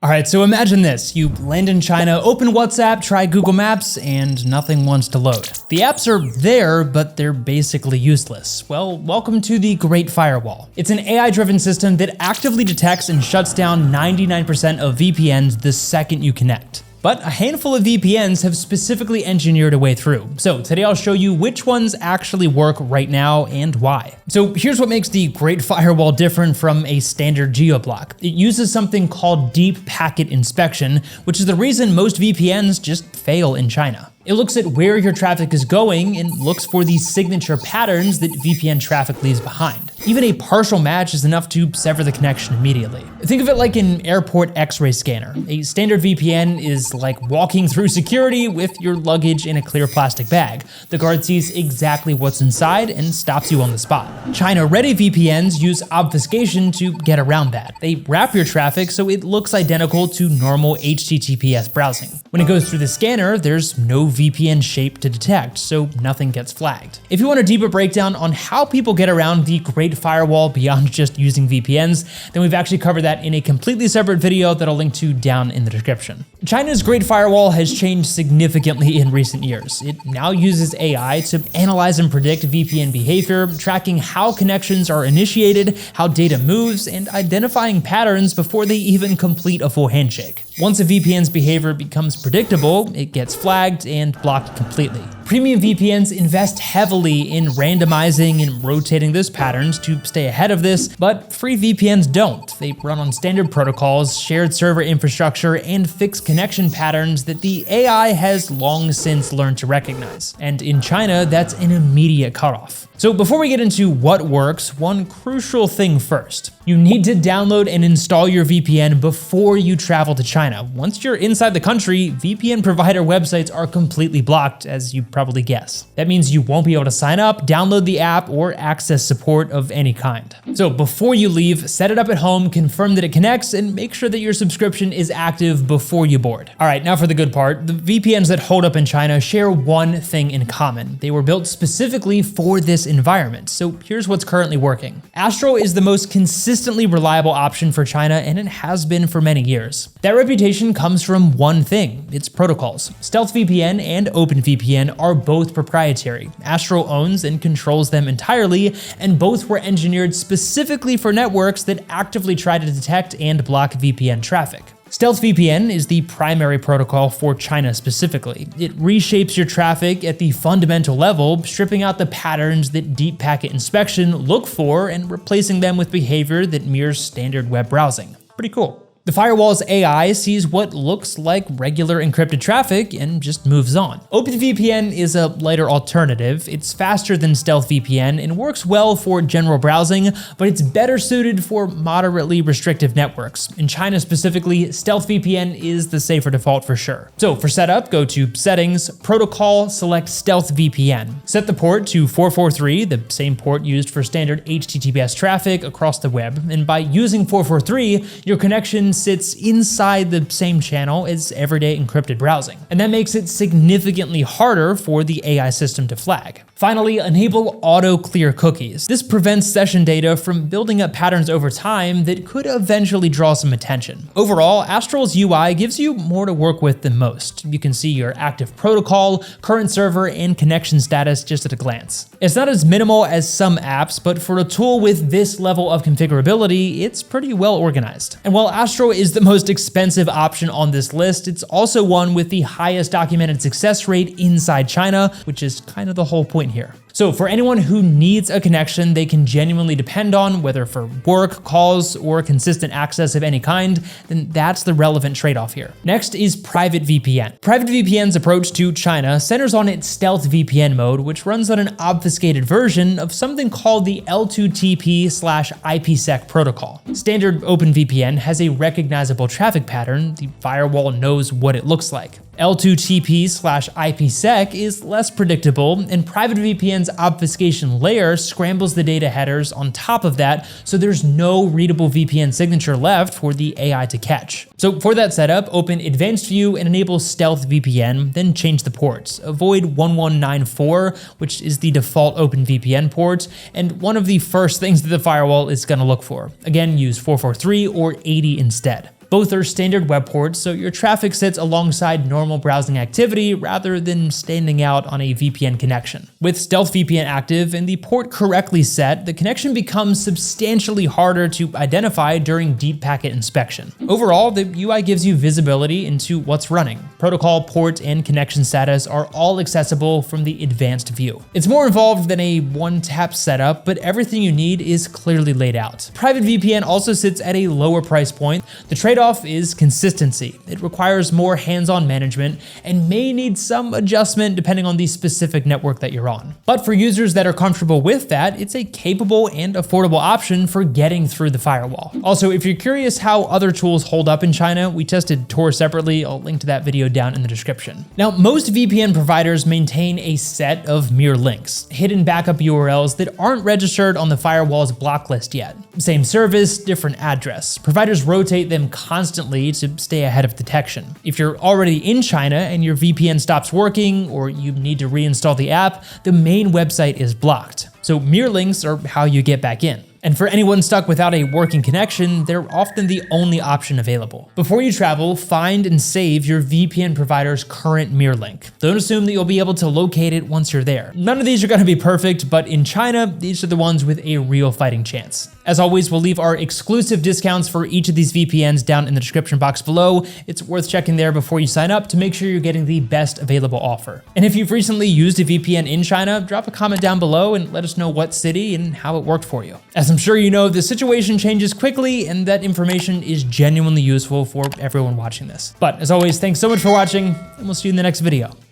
All right, so imagine this. You land in China, open WhatsApp, try Google Maps, and nothing wants to load. The apps are there, but they're basically useless. Well, welcome to the Great Firewall. It's an AI-driven system that actively detects and shuts down 99% of VPNs the second you connect. But a handful of VPNs have specifically engineered a way through. So today I'll show you which ones actually work right now and why. So here's what makes the Great Firewall different from a standard geo-block. It uses something called deep packet inspection, which is the reason most VPNs just fail in China. It looks at where your traffic is going and looks for these signature patterns that VPN traffic leaves behind. Even a partial match is enough to sever the connection immediately. Think of it like an airport X-ray scanner. A standard VPN is like walking through security with your luggage in a clear plastic bag. The guard sees exactly what's inside and stops you on the spot. China-ready VPNs use obfuscation to get around that. They wrap your traffic so it looks identical to normal HTTPS browsing. When it goes through the scanner, there's no VPN shape to detect, so nothing gets flagged. If you want a deeper breakdown on how people get around the Great Firewall beyond just using VPNs, then we've actually covered that in a completely separate video that I'll link to down in the description. China's Great Firewall has changed significantly in recent years. It now uses AI to analyze and predict VPN behavior, tracking how connections are initiated, how data moves, and identifying patterns before they even complete a full handshake. Once a VPN's behavior becomes predictable, it gets flagged and blocked completely. Premium VPNs invest heavily in randomizing and rotating those patterns to stay ahead of this, but free VPNs don't. They run on standard protocols, shared server infrastructure, and fixed connection patterns that the AI has long since learned to recognize. And in China, that's an immediate cutoff. So before we get into what works, one crucial thing first. You need to download and install your VPN before you travel to China. Once you're inside the country, VPN provider websites are completely blocked, as you probably guess. That means you won't be able to sign up, download the app, or access support of any kind. So before you leave, set it up at home, confirm that it connects, and make sure that your subscription is active before you board. All right, now for the good part. The VPNs that hold up in China share one thing in common. They were built specifically for this environment. So here's what's currently working. Astrill is the most consistently reliable option for China, and it has been for many years. That reputation comes from one thing: its protocols. Stealth VPN and OpenVPN are both proprietary. Astrill owns and controls them entirely, and both were engineered specifically for networks that actively try to detect and block VPN traffic. Stealth VPN is the primary protocol for China specifically. It reshapes your traffic at the fundamental level, stripping out the patterns that deep packet inspection look for and replacing them with behavior that mirrors standard web browsing. Pretty cool. The firewall's AI sees what looks like regular encrypted traffic and just moves on. OpenVPN is a lighter alternative. It's faster than Stealth VPN and works well for general browsing, but it's better suited for moderately restrictive networks. In China specifically, Stealth VPN is the safer default for sure. So for setup, go to Settings, Protocol, select Stealth VPN. Set the port to 443, the same port used for standard HTTPS traffic across the web, and by using 443, your connection sits inside the same channel as everyday encrypted browsing. And that makes it significantly harder for the AI system to flag. Finally, enable auto clear cookies. This prevents session data from building up patterns over time that could eventually draw some attention. Overall, Astrill's UI gives you more to work with than most. You can see your active protocol, current server, and connection status just at a glance. It's not as minimal as some apps, but for a tool with this level of configurability, it's pretty well organized. And while Astrill is the most expensive option on this list, it's also one with the highest documented success rate inside China, which is kind of the whole point here. So for anyone who needs a connection they can genuinely depend on, whether for work, calls, or consistent access of any kind, then that's the relevant trade-off here. Next is PrivateVPN. PrivateVPN's approach to China centers on its stealth VPN mode, which runs on an obfuscated version of something called the L2TP/IPsec protocol. Standard OpenVPN has a recognizable traffic pattern. The firewall knows what it looks like. L2TP/IPsec is less predictable, and PrivateVPN's obfuscation layer scrambles the data headers on top of that, so there's no readable VPN signature left for the AI to catch. So for that setup, open Advanced View and enable Stealth VPN, then change the ports. Avoid 1194, which is the default OpenVPN port, and one of the first things that the firewall is going to look for. Again, use 443 or 80 instead. Both are standard web ports, so your traffic sits alongside normal browsing activity rather than standing out on a VPN connection. With Stealth VPN active and the port correctly set, the connection becomes substantially harder to identify during deep packet inspection. Overall, the UI gives you visibility into what's running. Protocol, port, and connection status are all accessible from the advanced view. It's more involved than a one-tap setup, but everything you need is clearly laid out. PrivateVPN also sits at a lower price point. The trade-off is consistency. It requires more hands-on management and may need some adjustment depending on the specific network that you're on. But for users that are comfortable with that, it's a capable and affordable option for getting through the firewall. Also, if you're curious how other tools hold up in China, we tested Tor separately. I'll link to that video down in the description. Now, most VPN providers maintain a set of mirror links, hidden backup URLs that aren't registered on the firewall's block list yet. Same service, different address. Providers rotate them constantly to stay ahead of detection. If you're already in China and your VPN stops working or you need to reinstall the app, the main website is blocked. So mirror links are how you get back in. And for anyone stuck without a working connection, they're often the only option available. Before you travel, find and save your VPN provider's current mirror link. Don't assume that you'll be able to locate it once you're there. None of these are going to be perfect, but in China, these are the ones with a real fighting chance. As always, we'll leave our exclusive discounts for each of these VPNs down in the description box below. It's worth checking there before you sign up to make sure you're getting the best available offer. And if you've recently used a VPN in China, drop a comment down below and let us know what city and how it worked for you. As I'm sure you know, the situation changes quickly and that information is genuinely useful for everyone watching this. But as always, thanks so much for watching and we'll see you in the next video.